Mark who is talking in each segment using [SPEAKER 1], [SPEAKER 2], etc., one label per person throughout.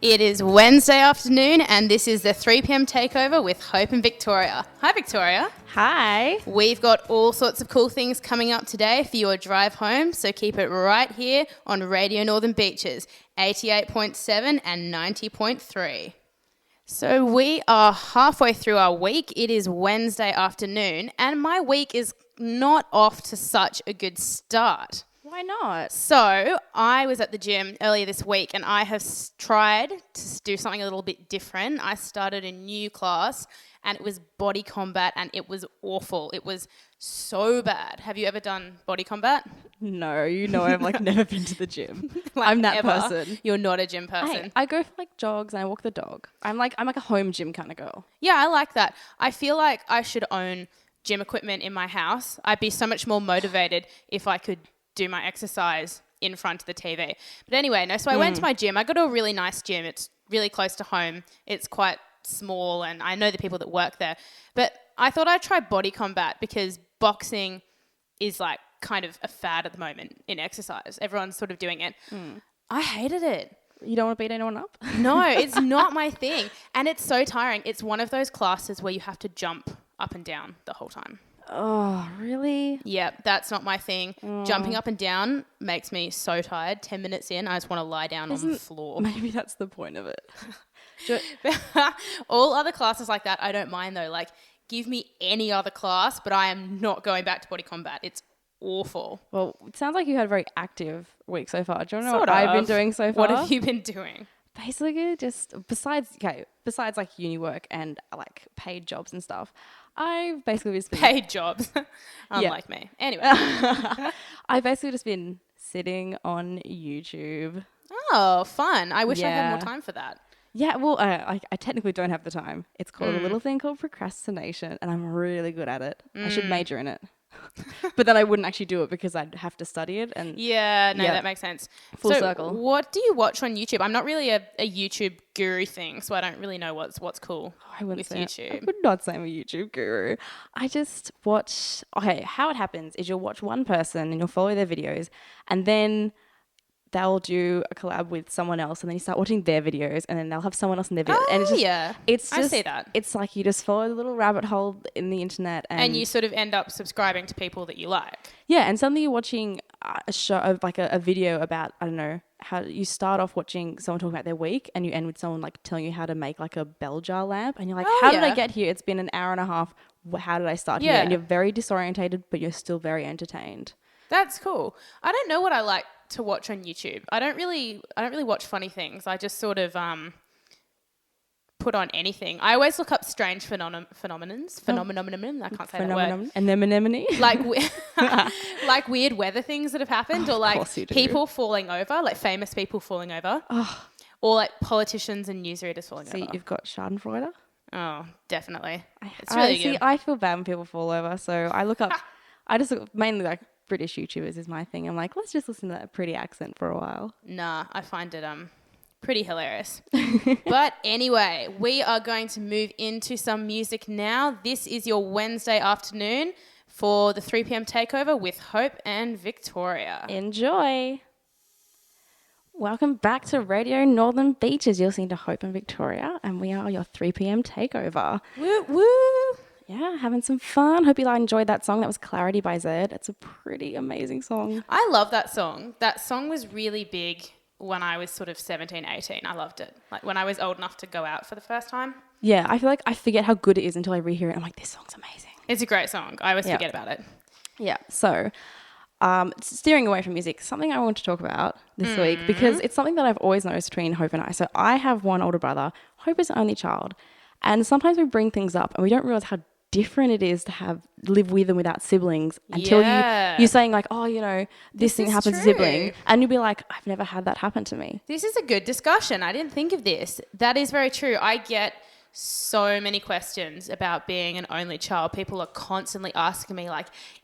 [SPEAKER 1] It is Wednesday afternoon and this is the 3 p.m. Takeover with Hope and Victoria. Hi, Victoria.
[SPEAKER 2] Hi.
[SPEAKER 1] We've got all sorts of cool things coming up today for your drive home, so keep it right here on Radio Northern Beaches, 88.7 and 90.3. So we are halfway through our week. It is Wednesday afternoon and my week is not off to such a good start.
[SPEAKER 2] Why not?
[SPEAKER 1] So I was at the gym earlier this week and I have tried to do something a little bit different. I started a new class and it was body combat and it was awful. It was so bad. Have you ever done body combat?
[SPEAKER 2] No, I've never been to the gym. I'm that person.
[SPEAKER 1] You're not a gym person.
[SPEAKER 2] I go for jogs and I walk the dog. I'm like a home gym kind of girl.
[SPEAKER 1] Yeah, I like that. I feel like I should own gym equipment in my house. I'd be so much more motivated if I could do my exercise in front of the TV. But anyway, so I went to my gym. I got to a really nice gym. It's really close to home. It's quite small and I know the people that work there. But I thought I'd try body combat because boxing is kind of a fad at the moment in exercise. Everyone's sort of doing it. I hated it.
[SPEAKER 2] You don't want to beat anyone up?
[SPEAKER 1] No, it's not my thing. And it's so tiring. It's one of those classes where you have to jump up and down the whole time.
[SPEAKER 2] Oh, really?
[SPEAKER 1] Yeah, that's not my thing. Jumping up and down makes me so tired. 10 minutes in, I just want to lie down on the floor.
[SPEAKER 2] Maybe that's the point of it.
[SPEAKER 1] All other classes like that, I don't mind though. Give me any other class, but I am not going back to body combat. It's awful.
[SPEAKER 2] Well, it sounds like you had a very active week so far. Do you want to know
[SPEAKER 1] Sort
[SPEAKER 2] what
[SPEAKER 1] of.
[SPEAKER 2] I've been doing so far?
[SPEAKER 1] What have you been doing?
[SPEAKER 2] Basically, just besides uni work and paid jobs and stuff, I've basically just been
[SPEAKER 1] paid jobs, unlike me. Anyway,
[SPEAKER 2] I've basically just been sitting on YouTube.
[SPEAKER 1] Oh, fun! I wish I had more time for that.
[SPEAKER 2] Yeah, well, I technically don't have the time. It's called a little thing called procrastination, and I'm really good at it. I should major in it. But then I wouldn't actually do it because I'd have to study it. And
[SPEAKER 1] that makes sense.
[SPEAKER 2] Full circle.
[SPEAKER 1] What do you watch on YouTube? I'm not really a YouTube guru thing, so I don't really know what's cool with YouTube.
[SPEAKER 2] I would not say I'm a YouTube guru. I just watch... Okay, how it happens is you'll watch one person and you'll follow their videos and then they'll do a collab with someone else and then you start watching their videos and then they'll have someone else in their videos. And it's just,
[SPEAKER 1] I see that.
[SPEAKER 2] It's like you just follow the little rabbit hole in the internet.
[SPEAKER 1] And you sort of end up subscribing to people that you like.
[SPEAKER 2] Yeah, and suddenly you're watching a show, a video about, I don't know, how you start off watching someone talking about their week and you end with someone telling you how to make a bell jar lamp. And you're like, how did I get here? It's been an hour and a half. How did I start here? And you're very disorientated, but you're still very entertained.
[SPEAKER 1] That's cool. I don't know what I like to watch on YouTube. I don't really watch funny things. I just sort of put on anything. I always look up strange phenomenons. I can't say that word.
[SPEAKER 2] Anemone.
[SPEAKER 1] Like weird weather things that have happened, or people falling over, famous people falling over, or politicians and newsreaders falling over.
[SPEAKER 2] See, you've got Schadenfreude.
[SPEAKER 1] Oh, definitely. It's really good.
[SPEAKER 2] I feel bad when people fall over, so I look up. I just look mainly British YouTubers is my thing. I'm like, let's just listen to that pretty accent for a while.
[SPEAKER 1] Nah, I find it pretty hilarious. But anyway, we are going to move into some music now. This is your Wednesday afternoon for the 3 p.m. Takeover with Hope and Victoria.
[SPEAKER 2] Enjoy. Welcome back to Radio Northern Beaches. You're listening to Hope and Victoria, and we are your 3 p.m. Takeover.
[SPEAKER 1] Woo woo.
[SPEAKER 2] Yeah, having some fun. Hope you enjoyed that song. That was Clarity by Zed. It's a pretty amazing song.
[SPEAKER 1] I love that song. That song was really big when I was sort of 17, 18. I loved it. When I was old enough to go out for the first time.
[SPEAKER 2] Yeah, I feel like I forget how good it is until I rehear it. I'm like, this song's amazing.
[SPEAKER 1] It's a great song. I always forget about it.
[SPEAKER 2] Yeah, so steering away from music, something I want to talk about this week because it's something that I've always noticed between Hope and I. So I have one older brother. Hope is the only child. And sometimes we bring things up and we don't realize how different it is to live with and without siblings until you're saying this thing happens to sibling and you'll be like, I've never had that happen to me.
[SPEAKER 1] This is a good discussion. I didn't think of this. That is very true. I get so many questions about being an only child. People are constantly asking me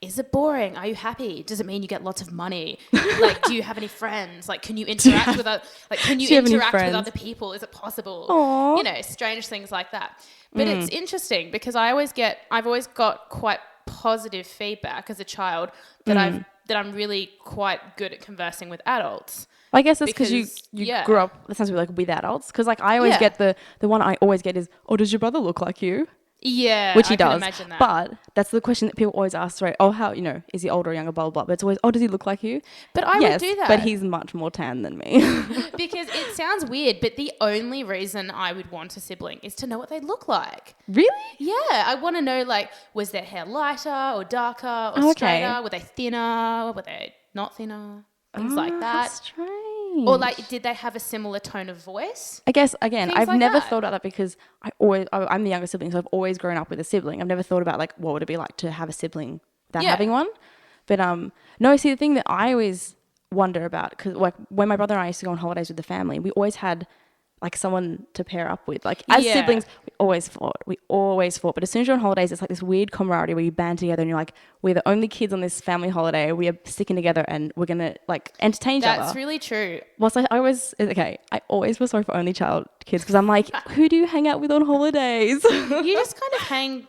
[SPEAKER 1] is it boring? Are you happy? Does it mean you get lots of money? Do you have any friends? Can you interact with with other people? Is it possible?
[SPEAKER 2] Aww.
[SPEAKER 1] Strange things like that. But it's interesting because I've always got quite positive feedback as a child that I'm really quite good at conversing with adults.
[SPEAKER 2] I guess that's because you
[SPEAKER 1] yeah.
[SPEAKER 2] grew up, that sounds like with adults. Because like I always
[SPEAKER 1] Yeah.
[SPEAKER 2] get the one I always get is, oh, does your brother look like you?
[SPEAKER 1] Yeah,
[SPEAKER 2] Which he
[SPEAKER 1] I can
[SPEAKER 2] does.
[SPEAKER 1] imagine that.
[SPEAKER 2] But that's the question that people always ask, right? Oh, how, is he older or younger, blah, blah, blah. But it's always, oh, does he look like you?
[SPEAKER 1] But I would do that.
[SPEAKER 2] But he's much more tan than me.
[SPEAKER 1] Because it sounds weird, but the only reason I would want a sibling is to know what they look like.
[SPEAKER 2] Really?
[SPEAKER 1] Yeah, I want to know, like, was their hair lighter or darker or
[SPEAKER 2] Okay.
[SPEAKER 1] straighter? Were they thinner? Were they not thinner? Things like that.
[SPEAKER 2] That's strange.
[SPEAKER 1] Or, like, did they have a similar tone of voice?
[SPEAKER 2] I guess, again,
[SPEAKER 1] Things
[SPEAKER 2] I've
[SPEAKER 1] like
[SPEAKER 2] never
[SPEAKER 1] that.
[SPEAKER 2] thought about that because I'm the younger sibling, so I've always grown up with a sibling. I've never thought about, like, what would it be like to have a sibling without having one. But, no, see, the thing that I always wonder about, because, like, when my brother and I used to go on holidays with the family, we always had, like, someone to pair up with. Like, as siblings, we always fought. But as soon as you're on holidays, it's like this weird camaraderie where you band together and you're like, we're the only kids on this family holiday. We are sticking together and we're going to, like, entertain each other.
[SPEAKER 1] That's really true.
[SPEAKER 2] Whilst I always feel sorry for only child kids because I'm like, who do you hang out with on holidays?
[SPEAKER 1] You just kind of hang,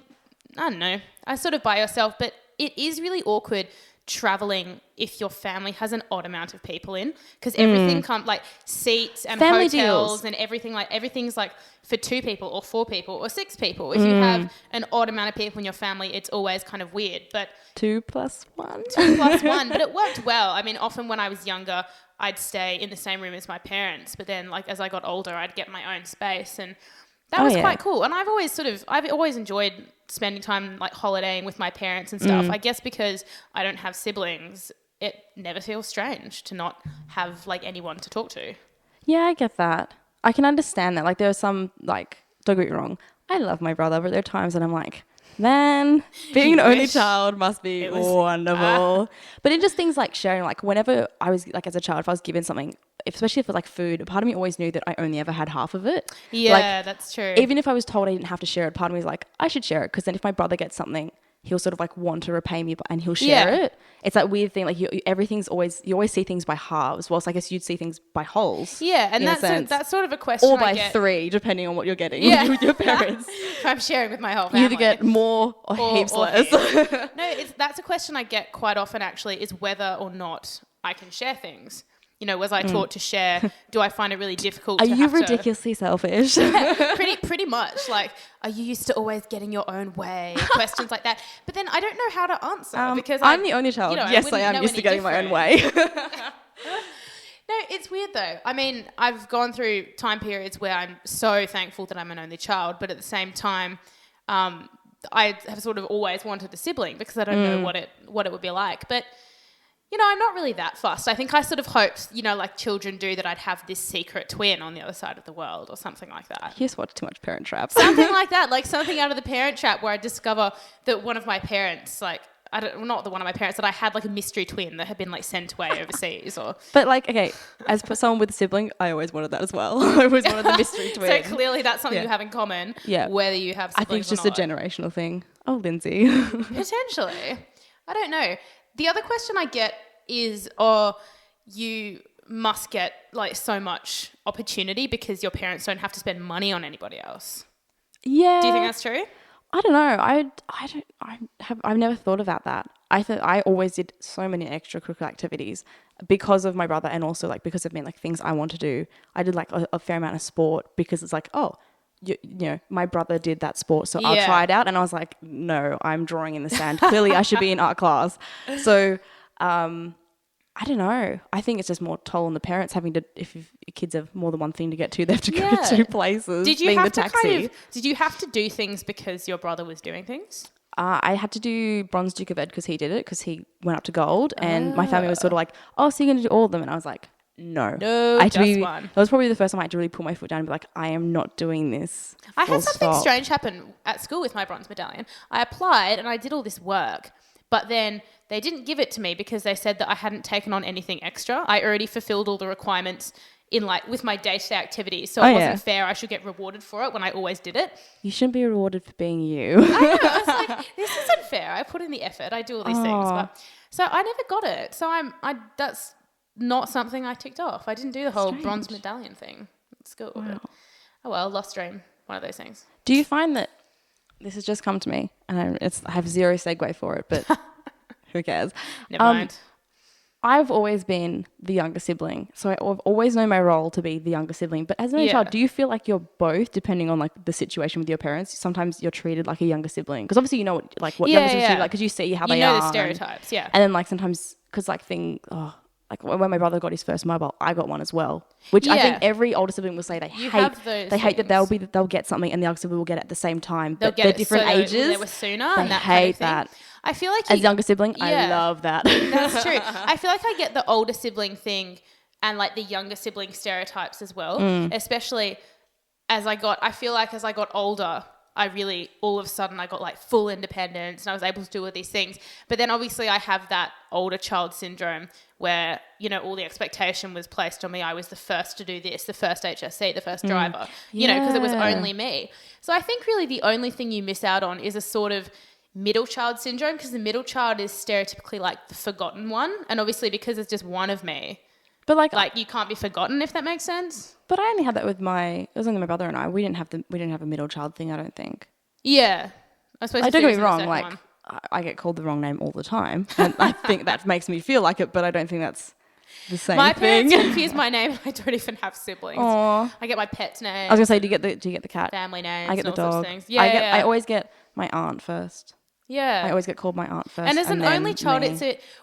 [SPEAKER 1] I don't know, I sort of by yourself, but it is really awkward traveling if your family has an odd amount of people in, because everything comes like seats and
[SPEAKER 2] Family
[SPEAKER 1] hotels
[SPEAKER 2] deals.
[SPEAKER 1] and everything's like for 2 people or 4 people or 6 people. If you have an odd amount of people in your family, it's always kind of weird. But
[SPEAKER 2] 2 plus 1.
[SPEAKER 1] 2 plus 1, but it worked well. I mean, often when I was younger, I'd stay in the same room as my parents, but then like as I got older, I'd get my own space, and that was quite cool. And I've always enjoyed spending time like holidaying with my parents and stuff. I guess because I don't have siblings, it never feels strange to not have like anyone to talk to.
[SPEAKER 2] Yeah, I get that. I can understand that. Like there are some, like, don't get me wrong, I love my brother, but there are times that I'm like, man, being an only child must be wonderful. But it just things like sharing, like whenever I was like as a child, if I was given something, especially if it was like food, part of me always knew that I only ever had half of it.
[SPEAKER 1] Yeah,
[SPEAKER 2] like,
[SPEAKER 1] that's true.
[SPEAKER 2] Even if I was told I didn't have to share it, part of me was like, I should share it, because then if my brother gets something, he'll sort of like want to repay me and he'll share it. It's that weird thing, like you always see things by halves, whilst I guess you'd see things by wholes.
[SPEAKER 1] Yeah, and that's sort of a question
[SPEAKER 2] or by
[SPEAKER 1] I get.
[SPEAKER 2] 3, depending on what you're getting with your parents.
[SPEAKER 1] If I'm sharing with my whole family.
[SPEAKER 2] You either get more or heaps less.
[SPEAKER 1] No, that's a question I get quite often actually, is whether or not I can share things. You know, was I taught to share? Do I find it really difficult
[SPEAKER 2] Are
[SPEAKER 1] to
[SPEAKER 2] you
[SPEAKER 1] have
[SPEAKER 2] ridiculously selfish?
[SPEAKER 1] pretty much. Like, are you used to always getting your own way? Questions like that. But then I don't know how to answer because
[SPEAKER 2] I'm the only child. Yes, I am used to getting my own way.
[SPEAKER 1] No, it's weird though. I mean, I've gone through time periods where I'm so thankful that I'm an only child, but at the same time, I have sort of always wanted a sibling because I don't know what it would be like. But you know, I'm not really that fussed. I think I sort of hoped, you know, like children do, that I'd have this secret twin on the other side of the world or something like that.
[SPEAKER 2] You just watch too much Parent Trap.
[SPEAKER 1] Something like that, like something out of the Parent Trap where I discover that one of my parents, like, not the one of my parents, that I had like a mystery twin that had been like sent away overseas or...
[SPEAKER 2] But like, okay, as someone with a sibling, I always wanted that as well. I always wanted the mystery twin.
[SPEAKER 1] So clearly that's something you have in common, whether you have siblings or not.
[SPEAKER 2] I think it's just a generational thing. Oh, Lindsay.
[SPEAKER 1] Potentially. I don't know. The other question I get is, you must get like so much opportunity because your parents don't have to spend money on anybody else.
[SPEAKER 2] Yeah.
[SPEAKER 1] Do you think that's true?
[SPEAKER 2] I don't know. I've never thought about that. I always did so many extracurricular activities because of my brother, and also like because of me, like things I want to do. I did like a fair amount of sport because it's like, oh, you know, my brother did that sport, so I'll try it out. And I was like, no, I'm drawing in the sand. Clearly I should be in art class. So, I don't know. I think it's just more toll on the parents having to, if your kids have more than one thing to get to, they have to go to 2 places.
[SPEAKER 1] Did you have did you have to do things because your brother was doing things?
[SPEAKER 2] I had to do Bronze Duke of Ed because he did it, because he went up to gold, and my family was sort of like, oh, so you're going to do all of them? And I was like, no.
[SPEAKER 1] No, just one.
[SPEAKER 2] That was probably the first time I had to really put my foot down and be like, I am not doing this.
[SPEAKER 1] I had something strange happen at school with my bronze medallion. I applied and I did all this work, but then they didn't give it to me because they said that I hadn't taken on anything extra. I already fulfilled all the requirements in like with my day-to-day activities. So it wasn't fair. I should get rewarded for it when I always did it.
[SPEAKER 2] You shouldn't be rewarded for being you.
[SPEAKER 1] I know. I was like, this isn't fair. I put in the effort. I do all these things. But so I never got it. So that's not something I ticked off. I didn't do the whole bronze medallion thing at school. Wow. Oh well, lost dream. One of those things.
[SPEAKER 2] Do you find that this has just come to me, and I have zero segue for it, but who cares?
[SPEAKER 1] Never mind.
[SPEAKER 2] I've always been the younger sibling, so I've always known my role to be the younger sibling. But as an only child, do you feel like you're both, depending on like the situation with your parents? Sometimes you're treated like a younger sibling because obviously you know what younger siblings treat, like because you see how they are.
[SPEAKER 1] You know the stereotypes,
[SPEAKER 2] and then like sometimes because like like when my brother got his first mobile, I got one as well. Which I think every older sibling will say they hate that they'll get something and the younger sibling will get it at the same time. But they're different ages.
[SPEAKER 1] They were sooner.
[SPEAKER 2] They
[SPEAKER 1] and that
[SPEAKER 2] hate
[SPEAKER 1] kind of thing.
[SPEAKER 2] that.
[SPEAKER 1] I feel like
[SPEAKER 2] as younger sibling, I love that.
[SPEAKER 1] That's true. I feel like I get the older sibling thing and like the younger sibling stereotypes as well, especially I feel like as I got older, I really, all of a sudden I got like full independence and I was able to do all these things. But then obviously I have that older child syndrome where, you know, all the expectation was placed on me. I was the first to do this, the first HSC, the first driver, you know, because it was only me. So I think really the only thing you miss out on is a sort of middle child syndrome, because the middle child is stereotypically like the forgotten one. And obviously because it's just one of me, but like you can't be forgotten, if that makes sense.
[SPEAKER 2] But I only had that with it was only my brother and I. We didn't have a middle child thing, I don't think.
[SPEAKER 1] Yeah. I suppose
[SPEAKER 2] don't get me wrong, like I get called the wrong name all the time. And I think that makes me feel like it, but I don't think that's the same thing.
[SPEAKER 1] My parents confuse my name and I don't even have siblings.
[SPEAKER 2] Aww.
[SPEAKER 1] I get my pet's name.
[SPEAKER 2] I was gonna say, do you get the cat?
[SPEAKER 1] Family names.
[SPEAKER 2] I get the
[SPEAKER 1] all
[SPEAKER 2] dog.
[SPEAKER 1] Things.
[SPEAKER 2] I always get my aunt first.
[SPEAKER 1] Yeah.
[SPEAKER 2] I always get called my aunt first.
[SPEAKER 1] And as an only child,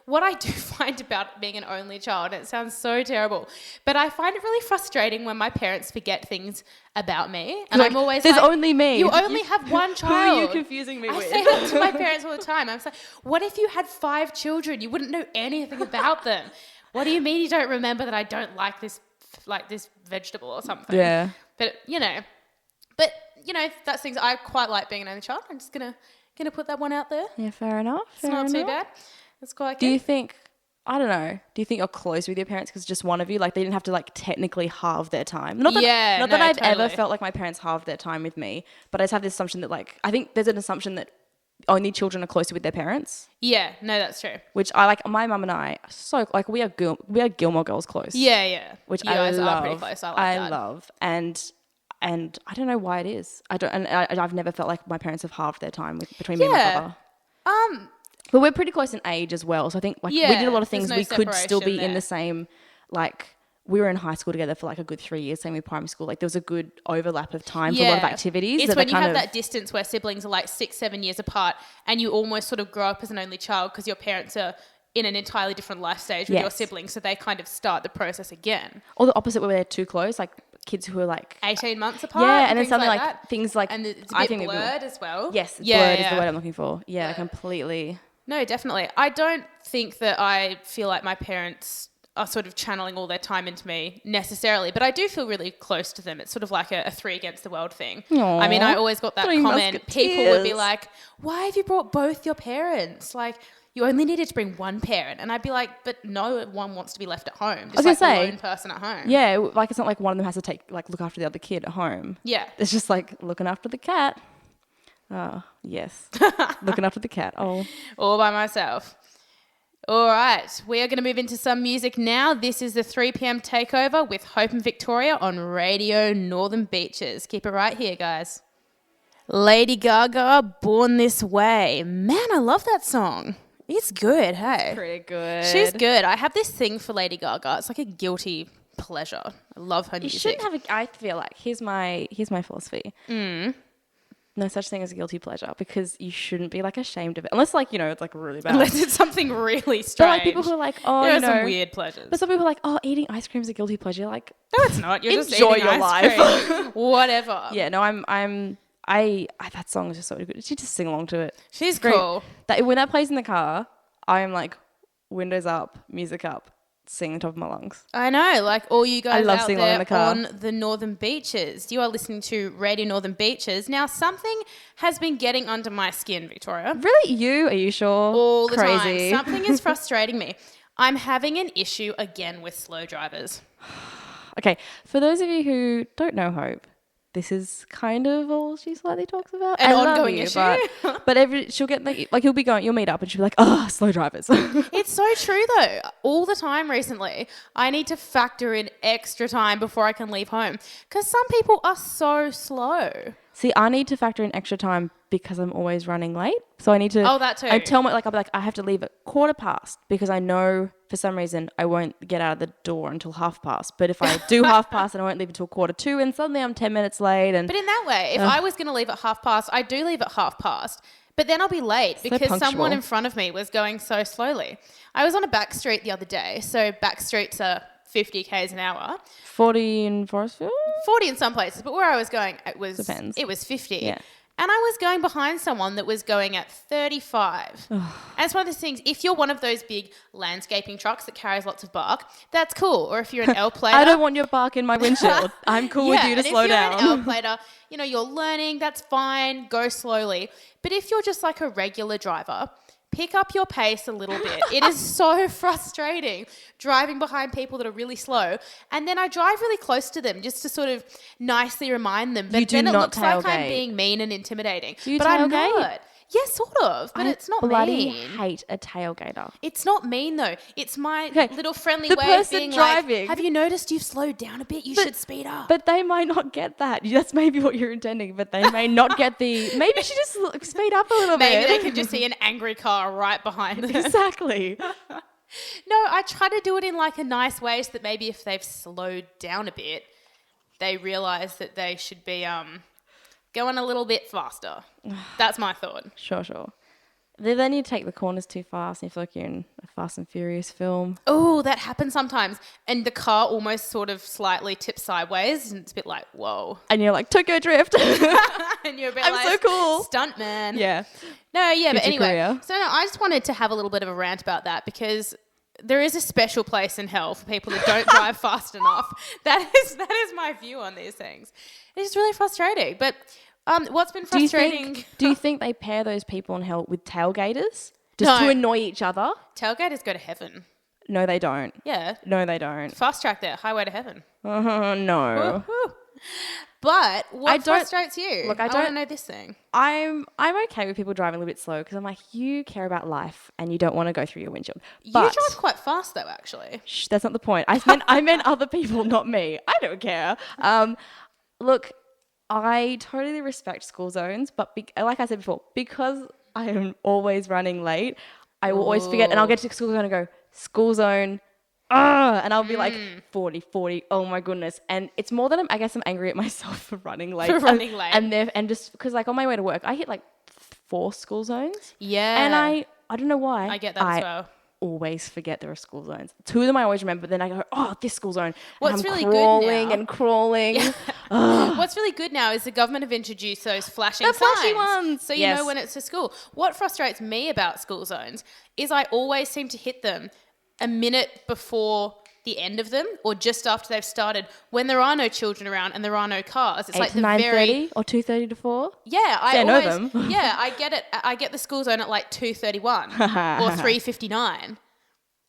[SPEAKER 1] what I do find about being an only child, it sounds so terrible, but I find it really frustrating when my parents forget things about me. And I'm always
[SPEAKER 2] there's
[SPEAKER 1] like,
[SPEAKER 2] only me.
[SPEAKER 1] You only have one child.
[SPEAKER 2] Who are you confusing me with?
[SPEAKER 1] I say that to my parents all the time. I'm like, what if you had 5 children? You wouldn't know anything about them. What do you mean you don't remember that I don't like this vegetable or something?
[SPEAKER 2] Yeah.
[SPEAKER 1] But, that's things I quite like being an only child. I'm just going to put that one out there.
[SPEAKER 2] Yeah, fair enough.
[SPEAKER 1] It's not too bad. It's quite good.
[SPEAKER 2] Do you think, I don't know, do you think you're close with your parents because just one of you, like they didn't have to like technically halve their time? Not that I've ever felt like my parents halved their time with me, but I just have this assumption that like, I think there's an assumption that only children are closer with their parents.
[SPEAKER 1] Yeah, no, that's true.
[SPEAKER 2] Which I like, my mum and I, so like we are Gilmore Girls close.
[SPEAKER 1] Yeah.
[SPEAKER 2] Which
[SPEAKER 1] you guys are pretty close. I
[SPEAKER 2] love. And I don't know why it is. I've never felt like my parents have halved their time between me and my brother. But we're pretty close in age as well. So I think like we did a lot of things. We could still be in the same, like we were in high school together for like a good 3 years. Same with primary school. Like there was a good overlap of time for a lot of activities.
[SPEAKER 1] It's when you have that distance where siblings are like 6-7 years apart and you almost sort of grow up as an only child because your parents are in an entirely different life stage with your siblings. So they kind of start the process again.
[SPEAKER 2] Or the opposite where they're too close, like kids who are like
[SPEAKER 1] 18 months apart.
[SPEAKER 2] Yeah, and then something like things like,
[SPEAKER 1] and it's a bit blurred as well.
[SPEAKER 2] Yes, blurred is the word I'm looking for. Yeah, completely.
[SPEAKER 1] No, definitely. I don't think that I feel like my parents are sort of channeling all their time into me necessarily, but I do feel really close to them. It's sort of like a 3 against the world thing.
[SPEAKER 2] Aww,
[SPEAKER 1] I mean, I always got that comment. People would be like, why have you brought both your parents? Like, you only needed to bring one parent. And I'd be like, but no one wants to be left at home. Just like a lone person at home.
[SPEAKER 2] Yeah, like it's not like one of them has to look after the other kid at home.
[SPEAKER 1] Yeah.
[SPEAKER 2] It's just like looking after the cat. Oh, yes. Looking after the cat. Oh.
[SPEAKER 1] All by myself. All right. We are going to move into some music now. This is the 3 p.m. Takeover with Hope and Victoria on Radio Northern Beaches. Keep it right here, guys. Lady Gaga, Born This Way. Man, I love that song. It's good, hey?
[SPEAKER 2] Pretty good.
[SPEAKER 1] She's good. I have this thing for Lady Gaga. It's like a guilty pleasure. I love her music.
[SPEAKER 2] You shouldn't have I feel like, here's my philosophy. No such thing as a guilty pleasure because you shouldn't be like ashamed of it. Unless like, it's like really bad.
[SPEAKER 1] Unless it's something really strange.
[SPEAKER 2] But like people who are like,
[SPEAKER 1] there are some weird pleasures.
[SPEAKER 2] But some people are like, oh, eating ice cream is a guilty pleasure. Like,
[SPEAKER 1] no, it's not. You're just
[SPEAKER 2] enjoy
[SPEAKER 1] eating
[SPEAKER 2] your
[SPEAKER 1] ice
[SPEAKER 2] life.
[SPEAKER 1] Cream. Whatever.
[SPEAKER 2] Yeah, no, I that song is just so good. She just sing along to it.
[SPEAKER 1] She's cool.
[SPEAKER 2] When that plays in the car, I am like windows up, music up, sing the top of my lungs.
[SPEAKER 1] I know, like all you guys out there
[SPEAKER 2] in the car.
[SPEAKER 1] on the Northern Beaches. You are listening to Radio Northern Beaches. Now, something has been getting under my skin, Victoria.
[SPEAKER 2] Really? Are you sure?
[SPEAKER 1] All the time. Something is frustrating me. I'm having an issue again with slow drivers.
[SPEAKER 2] Okay, for those of you who don't know Hope, this is kind of all she slightly talks about.
[SPEAKER 1] An ongoing issue.
[SPEAKER 2] But she'll get you'll meet up and she'll be like, oh, slow drivers.
[SPEAKER 1] It's so true though. All the time recently, I need to factor in extra time before I can leave home because some people are so slow.
[SPEAKER 2] See, I need to factor in extra time because I'm always running late. So I need to.
[SPEAKER 1] Oh, that too.
[SPEAKER 2] I tell my I'll be like, I have to leave at 1:15 because I know for some reason I won't get out of the door until 1:30. But if I do 1:30 and I won't leave until 1:45, and suddenly I'm 10 minutes late. And
[SPEAKER 1] But in that way, if I was going to leave at 1:30, I do leave at 1:30. But then I'll be late because
[SPEAKER 2] punctual.
[SPEAKER 1] someone in front of me was going so slowly. I was on a back street the other day. So back streets are 50 k's an hour.
[SPEAKER 2] 40 in Forestville?
[SPEAKER 1] 40 in some places, but where I was going,
[SPEAKER 2] Depends.
[SPEAKER 1] it was 50.
[SPEAKER 2] Yeah.
[SPEAKER 1] And I was going behind someone that was going at 35. And it's one of those things, if you're one of those big landscaping trucks that carries lots of bark, that's cool. Or if you're an L plater.
[SPEAKER 2] I don't want your bark in my windshield. I'm cool with you to slow down.
[SPEAKER 1] If you're an L plater, you're learning, that's fine, go slowly. But if you're just like a regular driver, pick up your pace a little bit. It is so frustrating driving behind people that are really slow. And then I drive really close to them just to sort of nicely remind them. But then it looks like I'm being mean and intimidating.
[SPEAKER 2] Do you
[SPEAKER 1] but
[SPEAKER 2] tailgate?
[SPEAKER 1] I'm not. Yeah, sort of, but it's not
[SPEAKER 2] bloody
[SPEAKER 1] mean.
[SPEAKER 2] hate a tailgater.
[SPEAKER 1] It's not mean though. It's my little friendly
[SPEAKER 2] the
[SPEAKER 1] way of
[SPEAKER 2] person
[SPEAKER 1] being
[SPEAKER 2] driving,
[SPEAKER 1] like, have you noticed you've slowed down a bit? You should speed up.
[SPEAKER 2] But they might not get that. That's maybe what you're intending, but they may not get maybe you should just speed up a little bit.
[SPEAKER 1] Maybe they can just see an angry car right behind them.
[SPEAKER 2] Exactly.
[SPEAKER 1] No, I try to do it in like a nice way so that maybe if they've slowed down a bit, they realise that they should be going a little bit faster. That's my thought.
[SPEAKER 2] Sure. Then you take the corners too fast and you feel like you're in a Fast and Furious film.
[SPEAKER 1] Oh, that happens sometimes. And the car almost sort of slightly tips sideways and it's a bit like, whoa.
[SPEAKER 2] And you're like, Tokyo Drift.
[SPEAKER 1] And you're a bit
[SPEAKER 2] I'm
[SPEAKER 1] like,
[SPEAKER 2] so cool.
[SPEAKER 1] Stuntman.
[SPEAKER 2] Yeah.
[SPEAKER 1] No, yeah, but
[SPEAKER 2] Future
[SPEAKER 1] anyway.
[SPEAKER 2] career.
[SPEAKER 1] So no, I just wanted to have a little bit of a rant about that because there is a special place in hell for people that don't drive fast enough. That is my view on these things. It's really frustrating. But what's been frustrating?
[SPEAKER 2] Do you think they pair those people in hell with tailgaters? Just to annoy each other?
[SPEAKER 1] Tailgaters go to heaven.
[SPEAKER 2] No, they don't.
[SPEAKER 1] Yeah.
[SPEAKER 2] No, they don't.
[SPEAKER 1] Fast track there, highway to heaven.
[SPEAKER 2] No.
[SPEAKER 1] Woo-hoo. But what frustrates you?
[SPEAKER 2] Look,
[SPEAKER 1] I want to know this thing.
[SPEAKER 2] I'm okay with people driving a little bit slow because I'm like, you care about life and you don't want to go through your windshield. But
[SPEAKER 1] you drive quite fast though, actually.
[SPEAKER 2] Shh, that's not the point. I meant other people, not me. I don't care. Look, I totally respect school zones, but like I said before, because I am always running late, I will always forget, and I'll get to school zone and go, school zone, and I'll be like 40, oh my goodness. And it's more than I guess I'm angry at myself for running late. And just because like on my way to work, I hit like 4 school zones.
[SPEAKER 1] Yeah.
[SPEAKER 2] And I don't know why.
[SPEAKER 1] I get that as well.
[SPEAKER 2] Always forget there are school zones. 2 of them I always remember, but then I go, oh, this school zone.
[SPEAKER 1] What's
[SPEAKER 2] and I'm
[SPEAKER 1] really
[SPEAKER 2] crawling
[SPEAKER 1] good now,
[SPEAKER 2] and crawling.
[SPEAKER 1] What's really good now is the government have introduced those flashing signs.
[SPEAKER 2] flashy ones.
[SPEAKER 1] So you know when it's to school. What frustrates me about school zones is I always seem to hit them a minute before the end of them or just after they've started when there are no children around and there are no cars. It's
[SPEAKER 2] 8
[SPEAKER 1] like
[SPEAKER 2] to
[SPEAKER 1] the
[SPEAKER 2] 9:30 or 2:30 to 4.
[SPEAKER 1] Yeah,
[SPEAKER 2] I know them.
[SPEAKER 1] Yeah, I get it. I get the school zone at like 2:31 or 3:59.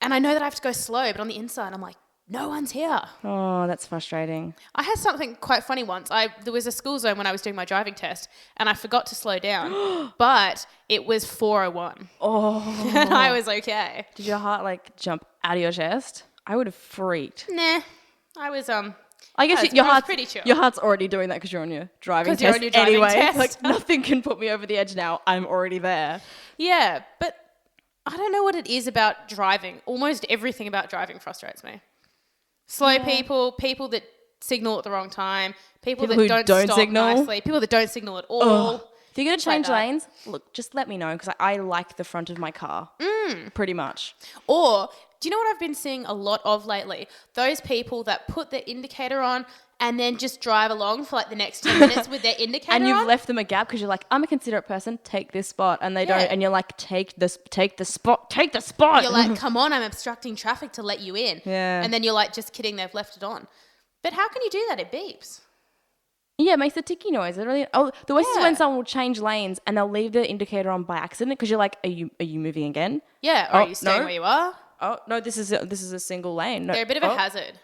[SPEAKER 1] And I know that I have to go slow, but on the inside, I'm like, no one's here.
[SPEAKER 2] Oh, that's frustrating.
[SPEAKER 1] I had something quite funny once. There was a school zone when I was doing my driving test, and I forgot to slow down, but it was 4:01.
[SPEAKER 2] Oh.
[SPEAKER 1] And I was okay.
[SPEAKER 2] Did your heart like jump out of your chest? I would have freaked.
[SPEAKER 1] Nah, I was
[SPEAKER 2] I guess
[SPEAKER 1] I was pretty chill.
[SPEAKER 2] Your heart's already doing that because you're on your driving
[SPEAKER 1] 'Cause you're
[SPEAKER 2] test
[SPEAKER 1] on your driving
[SPEAKER 2] anyway.
[SPEAKER 1] test.
[SPEAKER 2] Like nothing can put me over the edge now. I'm already there.
[SPEAKER 1] Yeah, but I don't know what it is about driving. Almost everything about driving frustrates me. Slow people that signal at the wrong time, people that
[SPEAKER 2] who
[SPEAKER 1] don't stop
[SPEAKER 2] signal
[SPEAKER 1] nicely, people that don't signal at all.
[SPEAKER 2] Ugh. If you're going to change
[SPEAKER 1] that.
[SPEAKER 2] lanes, look, just let me know because I like the front of my car. Pretty much.
[SPEAKER 1] Or do you know what I've been seeing a lot of lately? Those people that put their indicator on and then just drive along for like the next 10 minutes with their indicator
[SPEAKER 2] And you've
[SPEAKER 1] on.
[SPEAKER 2] left them a gap because you're like, I'm a considerate person, take this spot. And they don't. And you're like, take the spot.
[SPEAKER 1] You're like, come on, I'm obstructing traffic to let you in.
[SPEAKER 2] Yeah.
[SPEAKER 1] And then you're like, just kidding, they've left it on. But how can you do that? It beeps.
[SPEAKER 2] Yeah, it makes a ticky noise. The worst is when someone will change lanes and they'll leave the indicator on by accident because you're like, are you moving again?
[SPEAKER 1] Yeah, or are you staying where you are?
[SPEAKER 2] Oh no, this is a single lane. No.
[SPEAKER 1] They're a bit of a hazard.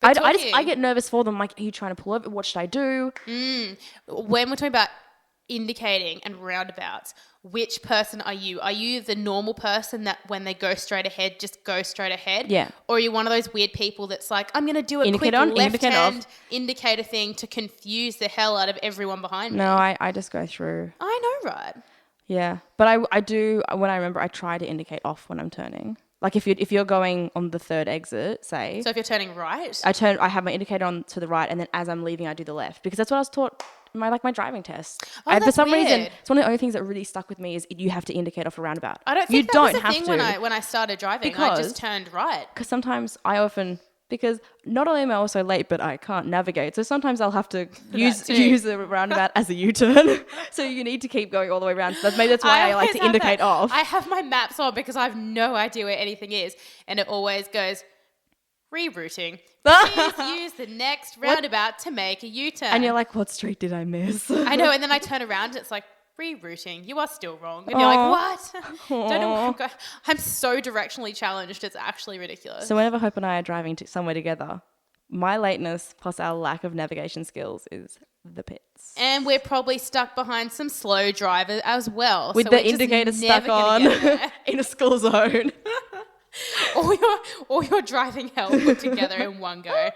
[SPEAKER 2] I get nervous for them. Like, are you trying to pull over? What should I do?
[SPEAKER 1] When we're talking about indicating and roundabouts, which person are you? Are you the normal person that when they go straight ahead, just go straight ahead?
[SPEAKER 2] Yeah.
[SPEAKER 1] Or are you one of those weird people that's like, I'm going to do a
[SPEAKER 2] Indicate
[SPEAKER 1] quick
[SPEAKER 2] on, indicate
[SPEAKER 1] left-hand
[SPEAKER 2] off.
[SPEAKER 1] indicator thing to confuse the hell out of everyone behind me?
[SPEAKER 2] No, I just go through.
[SPEAKER 1] I know, right?
[SPEAKER 2] Yeah. But I do, when I remember, I try to indicate off when I'm turning. Like if you're going on the third exit, say.
[SPEAKER 1] So if you're turning right?
[SPEAKER 2] I have my indicator on to the right, and then as I'm leaving, I do the left. Because that's what I was taught in my driving test.
[SPEAKER 1] Oh,
[SPEAKER 2] For
[SPEAKER 1] that's
[SPEAKER 2] some reason,
[SPEAKER 1] weird.
[SPEAKER 2] it's one of the only things that really stuck with me is you have to indicate off a roundabout.
[SPEAKER 1] I don't think
[SPEAKER 2] you
[SPEAKER 1] that was
[SPEAKER 2] don't
[SPEAKER 1] the
[SPEAKER 2] have
[SPEAKER 1] thing
[SPEAKER 2] to.
[SPEAKER 1] when I started driving. I just turned right.
[SPEAKER 2] Because sometimes because not only am I also late, but I can't navigate. So sometimes I'll have to use the roundabout as a U-turn. So you need to keep going all the way around. So maybe that's why I like to indicate off.
[SPEAKER 1] I have my maps on because I have no idea where anything is. And it always goes, rerouting. Please use the next roundabout to make a U-turn.
[SPEAKER 2] And you're like, what street did I miss?
[SPEAKER 1] I know. And then I turn around and it's like, rerouting. You are still wrong. And you're like, what? Don't know where I'm going. I'm so directionally challenged. It's actually ridiculous.
[SPEAKER 2] So whenever Hope and I are driving to somewhere together, my lateness plus our lack of navigation skills is the pits.
[SPEAKER 1] And we're probably stuck behind some slow drivers as well.
[SPEAKER 2] With the indicator stuck on in a school zone.
[SPEAKER 1] all your driving hell put together in one go.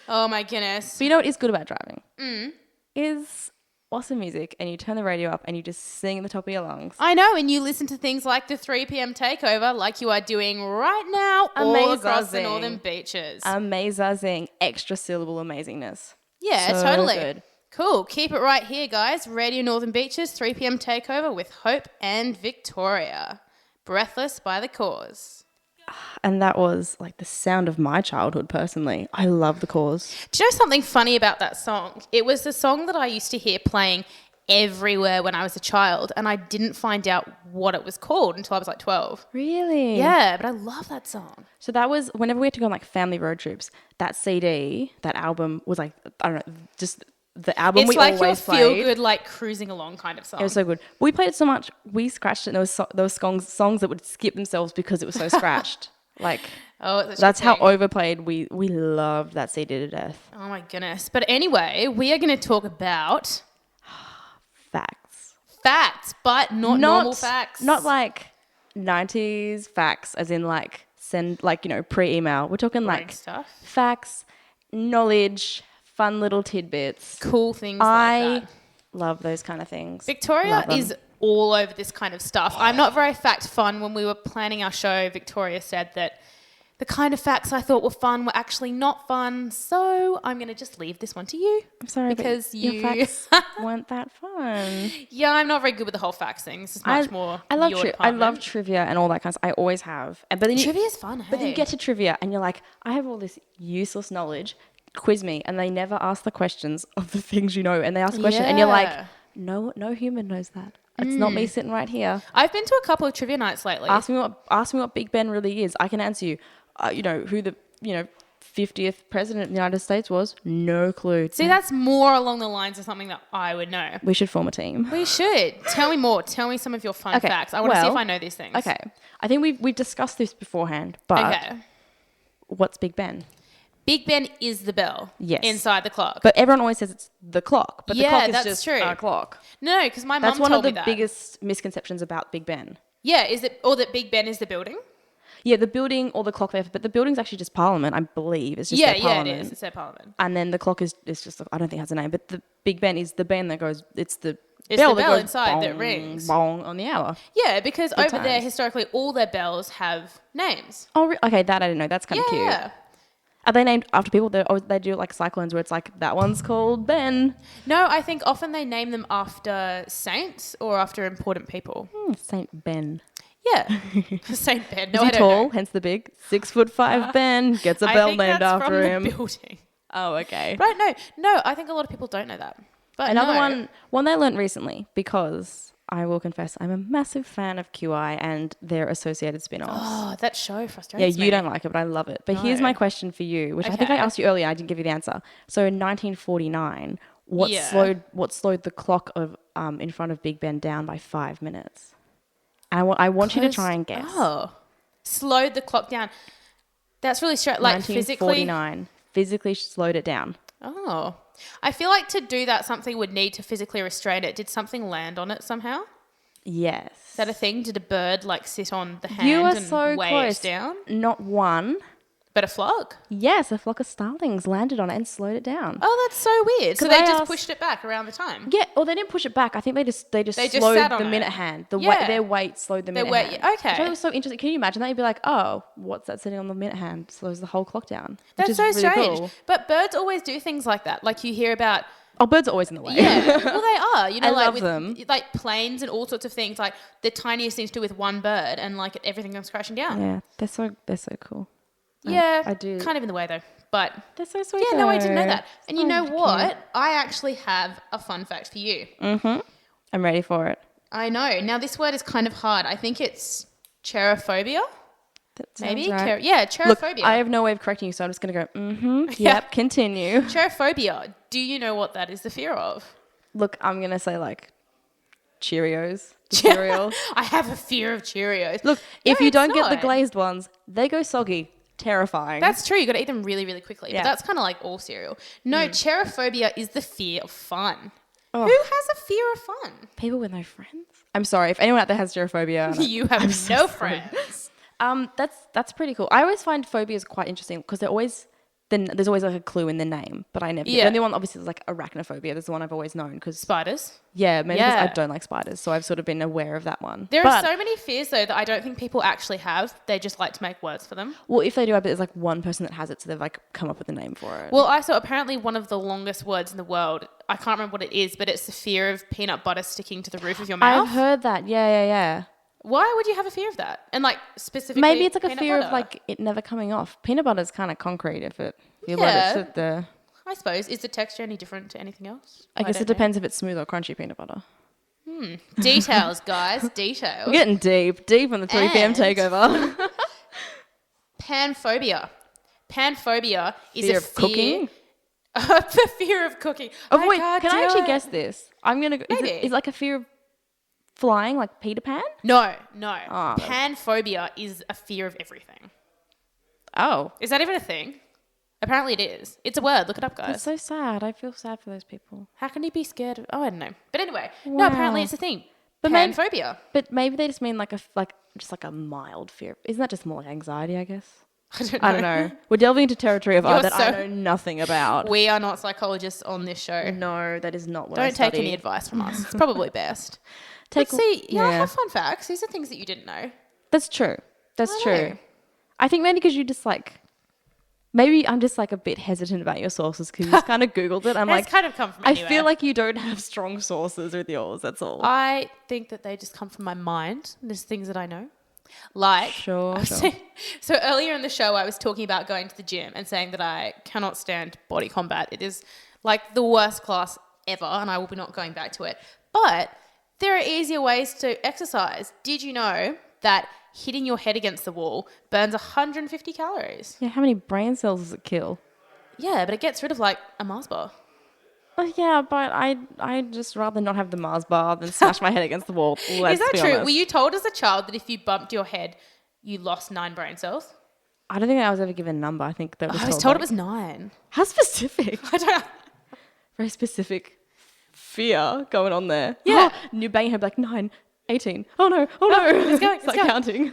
[SPEAKER 1] Oh my goodness.
[SPEAKER 2] But you know what is good about driving? Is awesome music, and you turn the radio up and you just sing at the top of your lungs.
[SPEAKER 1] I know, and you listen to things like the 3 p.m. Takeover like you are doing right now all across the northern beaches.
[SPEAKER 2] Amazing. Extra syllable amazingness.
[SPEAKER 1] Yeah,
[SPEAKER 2] so
[SPEAKER 1] totally.
[SPEAKER 2] Good.
[SPEAKER 1] Cool. Keep it right here, guys. Radio Northern Beaches, 3 p.m. Takeover with Hope and Victoria. Breathless by the Cause.
[SPEAKER 2] And that was like the sound of my childhood personally. I love the Cause.
[SPEAKER 1] Do you know something funny about that song? It was the song that I used to hear playing everywhere when I was a child, and I didn't find out what it was called until I was like 12.
[SPEAKER 2] Really?
[SPEAKER 1] Yeah, but I love that song.
[SPEAKER 2] So that was whenever we had to go on like family road trips, that CD, that album was like, I don't know, just the album we always played. It's like your
[SPEAKER 1] feel-good, like cruising along kind of song.
[SPEAKER 2] It was so good. We played it so much, we scratched it, and there was songs that would skip themselves because it was so scratched. Like, that's how overplayed we loved that CD to death.
[SPEAKER 1] Oh my goodness. But anyway, we are going to talk about
[SPEAKER 2] facts.
[SPEAKER 1] Facts, but not normal facts.
[SPEAKER 2] Not like 90s facts, as in like pre-email. We're talking
[SPEAKER 1] boring
[SPEAKER 2] like
[SPEAKER 1] stuff.
[SPEAKER 2] Facts, knowledge, fun little tidbits.
[SPEAKER 1] Cool things like that.
[SPEAKER 2] I love those kind of things.
[SPEAKER 1] Victoria is all over this kind of stuff. I'm not very fact fun. When we were planning our show, Victoria said that the kind of facts I thought were fun were actually not fun. So I'm going to just leave this one to you.
[SPEAKER 2] I'm sorry,
[SPEAKER 1] because
[SPEAKER 2] your facts weren't that fun.
[SPEAKER 1] Yeah, I'm not very good with the whole facts thing. This is much more
[SPEAKER 2] I love trivia and all that kind of stuff. I always have. But then
[SPEAKER 1] trivia's fun, hey?
[SPEAKER 2] But then you get to trivia and you're like, I have all this useless knowledge. Quiz me. And they never ask the questions of the things you know. And they ask a question and you're like, no human knows that. It's not me sitting right here.
[SPEAKER 1] I've been to a couple of trivia nights lately.
[SPEAKER 2] Ask me what Big Ben really is. I can answer you. Who the 50th president of the United States was. No clue.
[SPEAKER 1] See, that's more along the lines of something that I would know.
[SPEAKER 2] We should form a team.
[SPEAKER 1] We should. Tell me more. Tell me some of your fun facts. I want to see if I know these things.
[SPEAKER 2] Okay. I think we've discussed this beforehand, but what's Big Ben?
[SPEAKER 1] Big Ben is the bell inside the clock.
[SPEAKER 2] But everyone always says it's the clock. But the clock is just
[SPEAKER 1] true.
[SPEAKER 2] a clock.
[SPEAKER 1] No, because my mum told me that.
[SPEAKER 2] That's one of the biggest misconceptions about Big Ben.
[SPEAKER 1] Yeah, that Big Ben is the building?
[SPEAKER 2] Yeah, the building or the clock there. But the building's actually just Parliament, I believe. It's just their Parliament.
[SPEAKER 1] Yeah, it is. It's their Parliament.
[SPEAKER 2] And then the clock is just, I don't think it has a name. But the Big Ben is the band that goes, it's the
[SPEAKER 1] bell
[SPEAKER 2] that goes
[SPEAKER 1] inside
[SPEAKER 2] bong,
[SPEAKER 1] that rings.
[SPEAKER 2] Bong on the hour.
[SPEAKER 1] Yeah, because over there, historically, all their bells have names.
[SPEAKER 2] Oh, okay, that I didn't know. That's kind of cute. Yeah. Are they named after people? They do like cyclones where it's like, that one's called Ben.
[SPEAKER 1] No, I think often they name them after saints or after important people.
[SPEAKER 2] Saint Ben.
[SPEAKER 1] Yeah. Saint Ben. No,
[SPEAKER 2] Is he
[SPEAKER 1] I don't
[SPEAKER 2] tall?
[SPEAKER 1] know.
[SPEAKER 2] Hence the big 6'5" Ben gets a bell named after him.
[SPEAKER 1] The building.
[SPEAKER 2] Oh, okay.
[SPEAKER 1] Right, no, I think a lot of people don't know that. But
[SPEAKER 2] another one I learned recently, because I will confess I'm a massive fan of QI and their associated spin-offs.
[SPEAKER 1] Oh, that show frustrates me.
[SPEAKER 2] Yeah, you don't like it, but I love it. But here's my question for you, which I think I asked you earlier. I didn't give you the answer. So in 1949, what slowed the clock of in front of Big Ben down by 5 minutes? And I want you to try and guess.
[SPEAKER 1] Oh, slowed the clock down. That's really strange. Like
[SPEAKER 2] 1949, physically slowed it down.
[SPEAKER 1] Oh. I feel like to do that, something would need to physically restrain it. Did something land on it somehow?
[SPEAKER 2] Yes.
[SPEAKER 1] Is that a thing? Did a bird like sit on the hand
[SPEAKER 2] You are
[SPEAKER 1] and
[SPEAKER 2] so
[SPEAKER 1] weigh
[SPEAKER 2] close.
[SPEAKER 1] it down?
[SPEAKER 2] Not one.
[SPEAKER 1] But a flock?
[SPEAKER 2] Yes, a flock of starlings landed on it and slowed it down.
[SPEAKER 1] Oh, that's so weird. So
[SPEAKER 2] 'Cause
[SPEAKER 1] they
[SPEAKER 2] I
[SPEAKER 1] just
[SPEAKER 2] asked-
[SPEAKER 1] pushed it back around the time?
[SPEAKER 2] Yeah, or they didn't push it back. I think they just
[SPEAKER 1] just
[SPEAKER 2] slowed
[SPEAKER 1] sat on
[SPEAKER 2] the
[SPEAKER 1] it.
[SPEAKER 2] minute hand.
[SPEAKER 1] Yeah.
[SPEAKER 2] Their weight slowed the
[SPEAKER 1] Their
[SPEAKER 2] minute
[SPEAKER 1] weight,
[SPEAKER 2] hand.
[SPEAKER 1] okay.
[SPEAKER 2] Which I thought was so interesting. Can you imagine that? You'd be like, oh, what's that sitting on the minute hand? Slows the whole clock down. Which
[SPEAKER 1] That's
[SPEAKER 2] is
[SPEAKER 1] so
[SPEAKER 2] really
[SPEAKER 1] strange.
[SPEAKER 2] cool.
[SPEAKER 1] But birds always do things like that. Like you hear about...
[SPEAKER 2] Oh, birds are always in the way.
[SPEAKER 1] Yeah, well, they are. You know,
[SPEAKER 2] I
[SPEAKER 1] like
[SPEAKER 2] love
[SPEAKER 1] with
[SPEAKER 2] them.
[SPEAKER 1] like planes and all sorts of things. Like the tiniest things to do with one bird, and like everything comes crashing down.
[SPEAKER 2] Yeah, they're so cool.
[SPEAKER 1] Yeah,
[SPEAKER 2] I do.
[SPEAKER 1] Kind of in the way though. But
[SPEAKER 2] They're so sweet.
[SPEAKER 1] yeah, no, I didn't know that.
[SPEAKER 2] It's
[SPEAKER 1] And you
[SPEAKER 2] nice
[SPEAKER 1] know
[SPEAKER 2] to
[SPEAKER 1] what?
[SPEAKER 2] care.
[SPEAKER 1] I actually have a fun fact for you.
[SPEAKER 2] I'm ready for it.
[SPEAKER 1] I know. Now this word is kind of hard. I think it's cherophobia.
[SPEAKER 2] That
[SPEAKER 1] Maybe.
[SPEAKER 2] sounds right.
[SPEAKER 1] Yeah,
[SPEAKER 2] Look,
[SPEAKER 1] cherophobia.
[SPEAKER 2] I have no way of correcting you, so I'm just going to go,
[SPEAKER 1] Yeah.
[SPEAKER 2] Yep, continue.
[SPEAKER 1] Cherophobia. Do you know what that is the fear of?
[SPEAKER 2] Look, I'm going to say like Cheerios, the cereal.
[SPEAKER 1] I have a fear of Cheerios.
[SPEAKER 2] Look,
[SPEAKER 1] No,
[SPEAKER 2] if you
[SPEAKER 1] it's
[SPEAKER 2] don't get the
[SPEAKER 1] not.
[SPEAKER 2] glazed ones, they go soggy. Terrifying.
[SPEAKER 1] That's true. You got to eat them really, really quickly.
[SPEAKER 2] Yeah.
[SPEAKER 1] But that's kind of like all cereal. No, cherophobia is the fear of fun.
[SPEAKER 2] Oh.
[SPEAKER 1] Who has a fear of fun?
[SPEAKER 2] People with no friends. I'm sorry if anyone out there has gerophobia.
[SPEAKER 1] You have no friends.
[SPEAKER 2] That's pretty cool. I always find phobias quite interesting because there's always like a clue in the name, but I never.
[SPEAKER 1] Yeah.
[SPEAKER 2] The only one obviously is like arachnophobia. That's the one I've always known because
[SPEAKER 1] Spiders.
[SPEAKER 2] maybe because I
[SPEAKER 1] Yeah.
[SPEAKER 2] don't like spiders, so I've sort of been aware of that one.
[SPEAKER 1] There
[SPEAKER 2] But-
[SPEAKER 1] are so many fears though that I don't think people actually have. They just like to make words for them.
[SPEAKER 2] Well, if they do, I bet there's like one person that has it, so they've like come up with a name for it.
[SPEAKER 1] Well, I saw apparently one of the longest words in the world. I can't remember what it is, but it's the fear of peanut butter sticking to the roof of your mouth.
[SPEAKER 2] I've heard that. Yeah.
[SPEAKER 1] Why would you have a fear of that? And like specifically,
[SPEAKER 2] Maybe it's like a
[SPEAKER 1] peanut
[SPEAKER 2] fear of
[SPEAKER 1] butter?
[SPEAKER 2] like it never coming off. Peanut butter's kind of concrete if you
[SPEAKER 1] Yeah.
[SPEAKER 2] let it sit there.
[SPEAKER 1] I suppose. Is the texture any different to anything else?
[SPEAKER 2] I guess
[SPEAKER 1] don't
[SPEAKER 2] it
[SPEAKER 1] know.
[SPEAKER 2] depends if it's smooth or crunchy peanut butter.
[SPEAKER 1] Details, guys. Details.
[SPEAKER 2] We're getting deep on the 3 p.m.
[SPEAKER 1] And-
[SPEAKER 2] takeover.
[SPEAKER 1] Panphobia. Panphobia is
[SPEAKER 2] Fear
[SPEAKER 1] a
[SPEAKER 2] of
[SPEAKER 1] fear
[SPEAKER 2] cooking?
[SPEAKER 1] the fear of cooking.
[SPEAKER 2] Oh wait,
[SPEAKER 1] can't
[SPEAKER 2] can I
[SPEAKER 1] do
[SPEAKER 2] actually
[SPEAKER 1] it.
[SPEAKER 2] guess this? I'm gonna. Is
[SPEAKER 1] Maybe.
[SPEAKER 2] it like a fear of flying, like Peter Pan?
[SPEAKER 1] No.
[SPEAKER 2] Oh.
[SPEAKER 1] Panphobia is a fear of everything.
[SPEAKER 2] Oh,
[SPEAKER 1] Is that even a thing? Apparently it is. It's a word. Look it up, guys.
[SPEAKER 2] that's so sad. I feel sad for those people.
[SPEAKER 1] How can you be scared of... Oh, I don't know. But anyway. No, apparently
[SPEAKER 2] Wow.
[SPEAKER 1] it's a thing.
[SPEAKER 2] But maybe-
[SPEAKER 1] Panphobia.
[SPEAKER 2] But maybe they just mean like just like a mild fear. Isn't that just more like anxiety? I guess.
[SPEAKER 1] I
[SPEAKER 2] I don't know. We're delving into territory of
[SPEAKER 1] You're
[SPEAKER 2] art that I
[SPEAKER 1] so-
[SPEAKER 2] know nothing about.
[SPEAKER 1] We are not psychologists on this show.
[SPEAKER 2] No, that is not what I
[SPEAKER 1] Don't take
[SPEAKER 2] study.
[SPEAKER 1] any advice from us. It's probably best.
[SPEAKER 2] Take-
[SPEAKER 1] Let's see. Yeah, I
[SPEAKER 2] yeah.
[SPEAKER 1] have fun facts. These are things that you didn't know.
[SPEAKER 2] That's true. That's
[SPEAKER 1] I
[SPEAKER 2] true.
[SPEAKER 1] know.
[SPEAKER 2] I think maybe because you just like. Maybe I'm just like a bit hesitant about your sources because you just kind of Googled it. I'm
[SPEAKER 1] It's
[SPEAKER 2] like,
[SPEAKER 1] kind of come from
[SPEAKER 2] I
[SPEAKER 1] anywhere.
[SPEAKER 2] feel like you don't have strong sources with yours. That's all.
[SPEAKER 1] I think that they just come from my mind. There's things that I know. Like,
[SPEAKER 2] Sure,
[SPEAKER 1] I was
[SPEAKER 2] sure.
[SPEAKER 1] saying- so earlier in the show, I was talking about going to the gym and saying that I cannot stand body combat. It is like the worst class ever, and I will be not going back to it. But there are easier ways to exercise. Did you know that hitting your head against the wall burns 150 calories?
[SPEAKER 2] Yeah, how many brain cells does it kill?
[SPEAKER 1] Yeah, but it gets rid of like a Mars bar.
[SPEAKER 2] Oh, yeah, but I just rather not have the Mars bar than smash my head against the wall. Let's
[SPEAKER 1] Is that
[SPEAKER 2] be
[SPEAKER 1] true?
[SPEAKER 2] honest.
[SPEAKER 1] Were you told as a child that if you bumped your head, you lost 9 brain cells?
[SPEAKER 2] I don't think I was ever given a number. I think that was
[SPEAKER 1] I was told it was 9.
[SPEAKER 2] How specific?
[SPEAKER 1] I don't.
[SPEAKER 2] Very specific fear going on there.
[SPEAKER 1] Yeah.
[SPEAKER 2] And you bang your head like 9, 18. Oh no, oh no.
[SPEAKER 1] it's going,
[SPEAKER 2] It's
[SPEAKER 1] it's
[SPEAKER 2] like
[SPEAKER 1] going.
[SPEAKER 2] counting.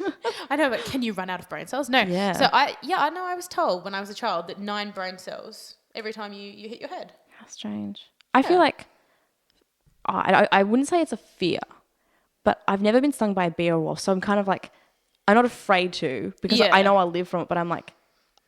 [SPEAKER 1] I know, but can you run out of brain cells? No.
[SPEAKER 2] Yeah.
[SPEAKER 1] So I know I was told when I was a child that 9 brain cells every time you hit your head.
[SPEAKER 2] How strange. I feel like I wouldn't say it's a fear, but I've never been stung by a bee or a wasp, so I'm kind of like I'm not afraid to because
[SPEAKER 1] Yeah.
[SPEAKER 2] I know I'll live from it, but I'm like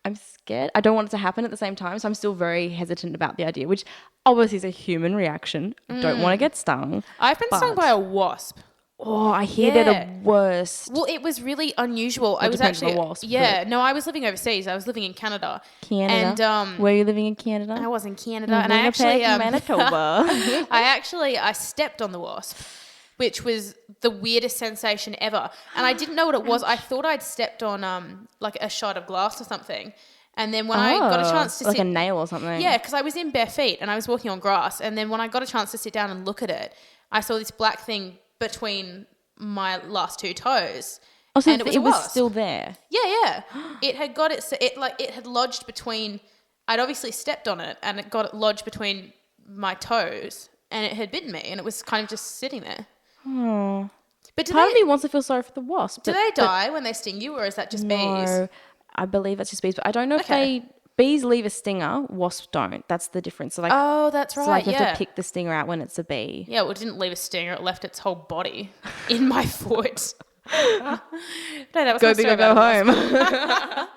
[SPEAKER 2] I'm scared. I don't want it to happen at the same time, so I'm still very hesitant about the idea, which obviously is a human reaction. I don't want to get stung.
[SPEAKER 1] I've been stung
[SPEAKER 2] But-
[SPEAKER 1] by a wasp.
[SPEAKER 2] Oh, I hear they're
[SPEAKER 1] Yeah.
[SPEAKER 2] the worst.
[SPEAKER 1] Well, it was really unusual. I was
[SPEAKER 2] depends on
[SPEAKER 1] actually
[SPEAKER 2] the wasp,
[SPEAKER 1] yeah. No, I was living overseas. I was living in Canada.
[SPEAKER 2] Canada.
[SPEAKER 1] And
[SPEAKER 2] Were you living in Canada?
[SPEAKER 1] I was in Canada, and I actually
[SPEAKER 2] Manitoba.
[SPEAKER 1] I stepped on the wasp, which was the weirdest sensation ever. And I didn't know what it was. I thought I'd stepped on like a shard of glass or something. And then when I got a chance to
[SPEAKER 2] like
[SPEAKER 1] sit,
[SPEAKER 2] a nail or something.
[SPEAKER 1] yeah, because I was in bare feet and I was walking on grass. And then when I got a chance to sit down and look at it, I saw this black thing between my last 2 toes.
[SPEAKER 2] Oh, so
[SPEAKER 1] and
[SPEAKER 2] it
[SPEAKER 1] a
[SPEAKER 2] was
[SPEAKER 1] wasp.
[SPEAKER 2] still there.
[SPEAKER 1] Yeah. It had got it. It had lodged between I'd obviously stepped on it and it got lodged between my toes and it had bitten me and it was kind of just sitting there.
[SPEAKER 2] Oh.
[SPEAKER 1] But
[SPEAKER 2] Part of me wants to feel sorry for the wasp.
[SPEAKER 1] do they die when they sting you, or is that just bees?
[SPEAKER 2] No, I believe that's just bees. But I don't know if
[SPEAKER 1] Okay.
[SPEAKER 2] bees leave a stinger, wasps don't. That's the difference. So like,
[SPEAKER 1] Oh, that's right.
[SPEAKER 2] so like you
[SPEAKER 1] yeah.
[SPEAKER 2] have to pick the stinger out when it's a bee.
[SPEAKER 1] Yeah, well, it didn't leave a stinger. It left its whole body in my foot. No, that was
[SPEAKER 2] Go
[SPEAKER 1] my
[SPEAKER 2] big
[SPEAKER 1] story
[SPEAKER 2] or go
[SPEAKER 1] about a wasp.
[SPEAKER 2] home.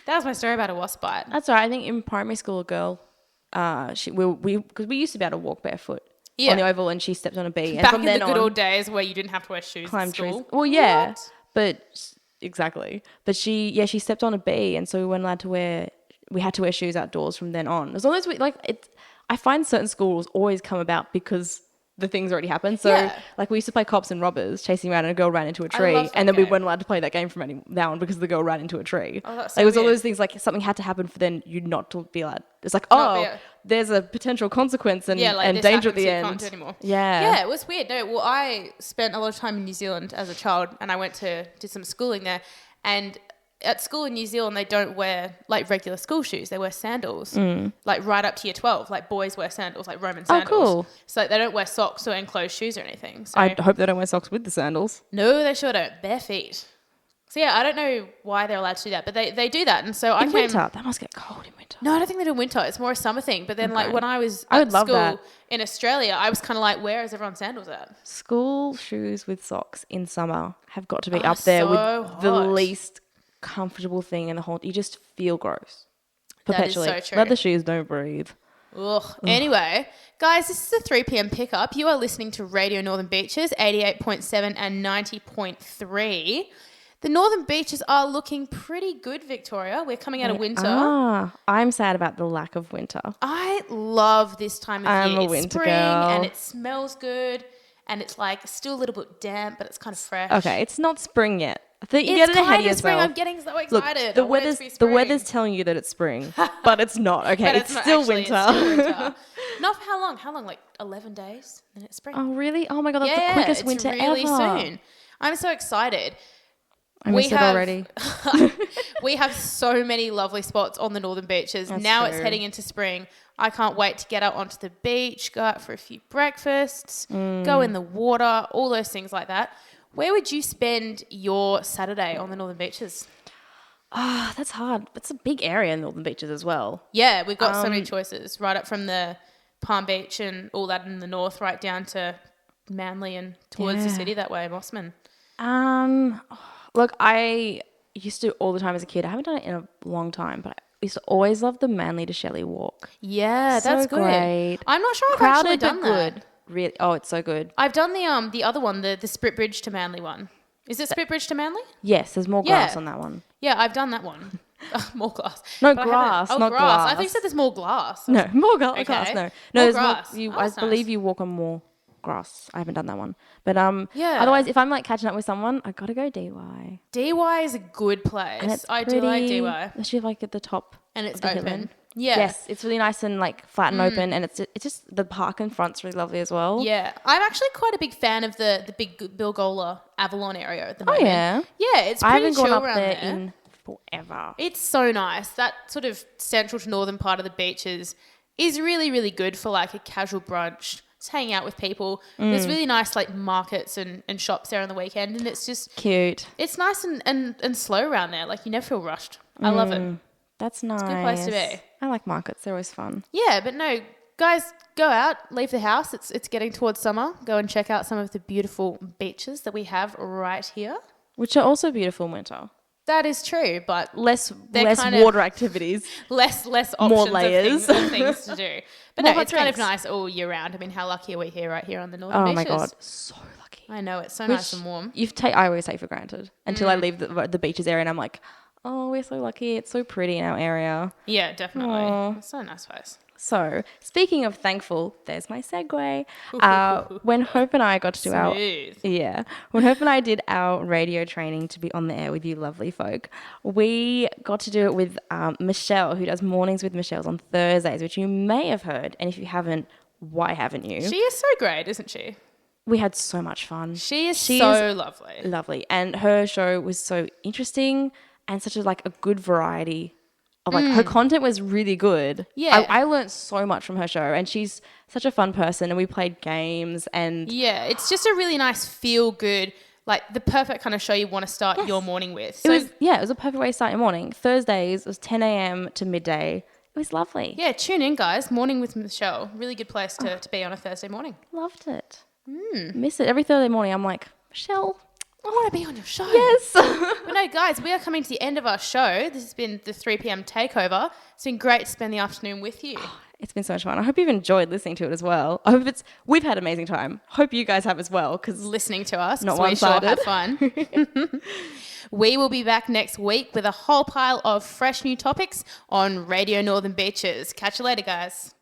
[SPEAKER 1] That was my story about a wasp bite.
[SPEAKER 2] That's all right. I think in primary school, a girl, because we used to be able to walk barefoot
[SPEAKER 1] Yeah.
[SPEAKER 2] on the oval, and she stepped on a bee. And
[SPEAKER 1] Back
[SPEAKER 2] from
[SPEAKER 1] in
[SPEAKER 2] then
[SPEAKER 1] the good
[SPEAKER 2] on,
[SPEAKER 1] old days where you didn't have to wear shoes at
[SPEAKER 2] climb trees.
[SPEAKER 1] school.
[SPEAKER 2] Well, yeah,
[SPEAKER 1] What?
[SPEAKER 2] but exactly. But she stepped on a bee, and so we weren't allowed to wear. We had to wear shoes outdoors from then on. As long as we like it, I find certain schools always come about because the things already happened. So
[SPEAKER 1] Yeah.
[SPEAKER 2] like we used to play cops and robbers, chasing around, and a girl ran into a
[SPEAKER 1] I
[SPEAKER 2] tree,
[SPEAKER 1] love that
[SPEAKER 2] and then we
[SPEAKER 1] game.
[SPEAKER 2] weren't allowed to play that game from now on because the girl ran into a tree.
[SPEAKER 1] Oh, that's
[SPEAKER 2] Like,
[SPEAKER 1] so
[SPEAKER 2] it was all
[SPEAKER 1] weird.
[SPEAKER 2] those things like something had to happen for then you not to be allowed. It's like,
[SPEAKER 1] Not
[SPEAKER 2] oh,
[SPEAKER 1] be a-
[SPEAKER 2] there's a potential consequence and,
[SPEAKER 1] Yeah, like
[SPEAKER 2] and
[SPEAKER 1] this
[SPEAKER 2] danger at
[SPEAKER 1] happens,
[SPEAKER 2] the
[SPEAKER 1] you
[SPEAKER 2] end.
[SPEAKER 1] can't do anymore.
[SPEAKER 2] Yeah.
[SPEAKER 1] Yeah, it was weird. No, well, I spent a lot of time in New Zealand as a child, and I went to did some schooling there. And at school in New Zealand, they don't wear like regular school shoes; they wear sandals, like right up to year 12. Like boys wear sandals, like Roman sandals.
[SPEAKER 2] cool.
[SPEAKER 1] So they don't wear socks or enclosed shoes or anything. So
[SPEAKER 2] I hope they don't wear socks with the sandals.
[SPEAKER 1] no, they sure don't. Bare feet. So yeah, I don't know why they're allowed to do that, but they do that. And so I
[SPEAKER 2] In
[SPEAKER 1] came.
[SPEAKER 2] winter, that must get cold in winter.
[SPEAKER 1] No, I don't think they do winter. It's more a summer thing. But then, like
[SPEAKER 2] Okay.
[SPEAKER 1] when I was
[SPEAKER 2] I
[SPEAKER 1] at
[SPEAKER 2] would love
[SPEAKER 1] school
[SPEAKER 2] that.
[SPEAKER 1] in Australia, I was kind of like, where is everyone's sandals at?
[SPEAKER 2] School shoes with socks in summer have got to be
[SPEAKER 1] Oh,
[SPEAKER 2] up there with
[SPEAKER 1] so
[SPEAKER 2] the
[SPEAKER 1] hot.
[SPEAKER 2] least comfortable thing in the whole. You just feel gross.
[SPEAKER 1] That is
[SPEAKER 2] Perpetually.
[SPEAKER 1] so true.
[SPEAKER 2] Leather shoes don't breathe.
[SPEAKER 1] Ugh. Anyway, guys, this is a 3 p.m. pickup. You are listening to Radio Northern Beaches, 88.7 and 90.3. The Northern Beaches are looking pretty good, Victoria. We're coming out of winter.
[SPEAKER 2] I'm sad about the lack of winter.
[SPEAKER 1] I love this time of
[SPEAKER 2] I'm
[SPEAKER 1] year.
[SPEAKER 2] a
[SPEAKER 1] It's
[SPEAKER 2] winter
[SPEAKER 1] spring
[SPEAKER 2] girl.
[SPEAKER 1] and it smells good and it's like still a little bit damp, but it's kind of fresh.
[SPEAKER 2] Okay, it's not spring yet. I think you're
[SPEAKER 1] It's
[SPEAKER 2] getting ahead of
[SPEAKER 1] kind of spring.
[SPEAKER 2] yourself.
[SPEAKER 1] I'm getting so
[SPEAKER 2] Look,
[SPEAKER 1] excited.
[SPEAKER 2] the
[SPEAKER 1] I want it to
[SPEAKER 2] weather's
[SPEAKER 1] be
[SPEAKER 2] the
[SPEAKER 1] spring.
[SPEAKER 2] weather's telling you that it's spring, but it's not. Okay,
[SPEAKER 1] But
[SPEAKER 2] it's
[SPEAKER 1] not
[SPEAKER 2] still
[SPEAKER 1] actually,
[SPEAKER 2] winter.
[SPEAKER 1] It's still winter. Not for how long? How long? Like 11 days? Then it's spring.
[SPEAKER 2] Oh really? Oh my god, that's
[SPEAKER 1] yeah,
[SPEAKER 2] the quickest
[SPEAKER 1] it's
[SPEAKER 2] winter
[SPEAKER 1] really
[SPEAKER 2] ever.
[SPEAKER 1] soon. I'm so excited.
[SPEAKER 2] I miss it already.
[SPEAKER 1] We have so many lovely spots on the Northern Beaches.
[SPEAKER 2] That's
[SPEAKER 1] Now it's
[SPEAKER 2] true.
[SPEAKER 1] heading into spring. I can't wait to get out onto the beach, go out for a few breakfasts, go in the water, all those things like that. Where would you spend your Saturday on the Northern Beaches?
[SPEAKER 2] Ah, that's hard. It's a big area in Northern Beaches as well.
[SPEAKER 1] Yeah, we've got so many choices, right up from the Palm Beach and all that in the north, right down to Manly and towards the
[SPEAKER 2] Yeah.
[SPEAKER 1] city that way, Mossman.
[SPEAKER 2] Look, I used to all the time as a kid. I haven't done it in a long time, but I used to always love the Manly to Shelley walk.
[SPEAKER 1] Yeah,
[SPEAKER 2] So
[SPEAKER 1] that's good.
[SPEAKER 2] great.
[SPEAKER 1] I'm not sure I've actually
[SPEAKER 2] Crowded
[SPEAKER 1] done
[SPEAKER 2] but
[SPEAKER 1] that.
[SPEAKER 2] good. Really? Oh, it's so good.
[SPEAKER 1] I've done the other one, the Sprit Bridge to Manly one. Is it Sprit Bridge to Manly?
[SPEAKER 2] Yes, there's more
[SPEAKER 1] Yeah.
[SPEAKER 2] grass on that one.
[SPEAKER 1] Yeah, I've done that one. More glass.
[SPEAKER 2] No,
[SPEAKER 1] But I haven't-
[SPEAKER 2] grass,
[SPEAKER 1] Oh,
[SPEAKER 2] not
[SPEAKER 1] grass. I thought you
[SPEAKER 2] glass.
[SPEAKER 1] said there's more glass.
[SPEAKER 2] No, more grass.
[SPEAKER 1] Okay.
[SPEAKER 2] No,
[SPEAKER 1] More
[SPEAKER 2] there's
[SPEAKER 1] grass.
[SPEAKER 2] more.
[SPEAKER 1] Oh,
[SPEAKER 2] I
[SPEAKER 1] that's
[SPEAKER 2] believe
[SPEAKER 1] nice.
[SPEAKER 2] you walk on more grass. I haven't done that one, but
[SPEAKER 1] Yeah.
[SPEAKER 2] Otherwise, if I'm like catching up with someone, I gotta go DY.
[SPEAKER 1] DY is a good place.
[SPEAKER 2] And it's
[SPEAKER 1] I do like
[SPEAKER 2] pretty-
[SPEAKER 1] DY.
[SPEAKER 2] Especially like at the top.
[SPEAKER 1] And it's
[SPEAKER 2] of the
[SPEAKER 1] open.
[SPEAKER 2] Highland.
[SPEAKER 1] Yeah.
[SPEAKER 2] Yes, it's really nice and like flat and open, and it's just the park in front's really lovely as well.
[SPEAKER 1] Yeah. I'm actually quite a big fan of the big Bilgola Avalon area at the moment.
[SPEAKER 2] yeah?
[SPEAKER 1] Yeah, it's
[SPEAKER 2] I
[SPEAKER 1] pretty
[SPEAKER 2] haven't gone
[SPEAKER 1] chill
[SPEAKER 2] up
[SPEAKER 1] around
[SPEAKER 2] there
[SPEAKER 1] there.
[SPEAKER 2] in forever.
[SPEAKER 1] It's so nice. That sort of central to northern part of the beaches is really, really good for like a casual brunch. Just hanging out with people. There's really nice like markets and shops there on the weekend, and it's just
[SPEAKER 2] Cute.
[SPEAKER 1] it's nice and slow around there. Like you never feel rushed. I love it.
[SPEAKER 2] That's nice.
[SPEAKER 1] a good place to be.
[SPEAKER 2] I like markets. They're always fun.
[SPEAKER 1] Yeah, but no, guys, go out, leave the house. It's getting towards summer. Go and check out some of the beautiful beaches that we have right here.
[SPEAKER 2] Which are also beautiful in winter.
[SPEAKER 1] That is true, but
[SPEAKER 2] Less
[SPEAKER 1] They're kind of-
[SPEAKER 2] water activities.
[SPEAKER 1] less options
[SPEAKER 2] More layers.
[SPEAKER 1] of things to do. But
[SPEAKER 2] More
[SPEAKER 1] no,
[SPEAKER 2] hot
[SPEAKER 1] it's kind of
[SPEAKER 2] drinks.
[SPEAKER 1] nice all year round. I mean, how lucky are we here, right here on the northern
[SPEAKER 2] Oh
[SPEAKER 1] beaches?
[SPEAKER 2] my god, so lucky.
[SPEAKER 1] I know, it's so
[SPEAKER 2] Which
[SPEAKER 1] nice and warm.
[SPEAKER 2] I always take for granted until I leave the beaches area and I'm like, oh, we're so lucky. It's so pretty in our area.
[SPEAKER 1] Yeah, definitely.
[SPEAKER 2] Aw.
[SPEAKER 1] It's so nice place.
[SPEAKER 2] So, speaking of thankful, there's my segue. When Hope and I got to do
[SPEAKER 1] Smooth.
[SPEAKER 2] when Hope and I did our radio training to be on the air with you lovely folk, we got to do it with Michelle, who does Mornings with Michelle's on Thursdays, which you may have heard. And if you haven't, why haven't you?
[SPEAKER 1] She is so great, isn't she?
[SPEAKER 2] We had so much fun.
[SPEAKER 1] She is
[SPEAKER 2] She
[SPEAKER 1] so lovely.
[SPEAKER 2] Lovely. And her show was so interesting and such a good variety like her content was really good.
[SPEAKER 1] Yeah.
[SPEAKER 2] I learned so much from her show, and she's such a fun person, and we played games and
[SPEAKER 1] Yeah, it's just a really nice feel good, like the perfect kind of show you want to start your morning with. So
[SPEAKER 2] it was a perfect way to start your morning. Thursdays was 10 a.m. to midday. It was lovely.
[SPEAKER 1] yeah, tune in, guys. Morning with Michelle. Really good place to be on a Thursday morning.
[SPEAKER 2] Loved it. Miss it. Every Thursday morning I'm like, Michelle,
[SPEAKER 1] I want to be on your show.
[SPEAKER 2] yes.
[SPEAKER 1] But no, guys, we are coming to the end of our show. This has been the 3 p.m. Takeover. It's been great to spend the afternoon with you.
[SPEAKER 2] It's been so much fun. I hope you've enjoyed listening to it as well. I hope we've had an amazing time. Hope you guys have as well, because
[SPEAKER 1] Listening to us,
[SPEAKER 2] not
[SPEAKER 1] we sure
[SPEAKER 2] one-sided.
[SPEAKER 1] have fun. We will be back next week with a whole pile of fresh new topics on Radio Northern Beaches. Catch you later, guys.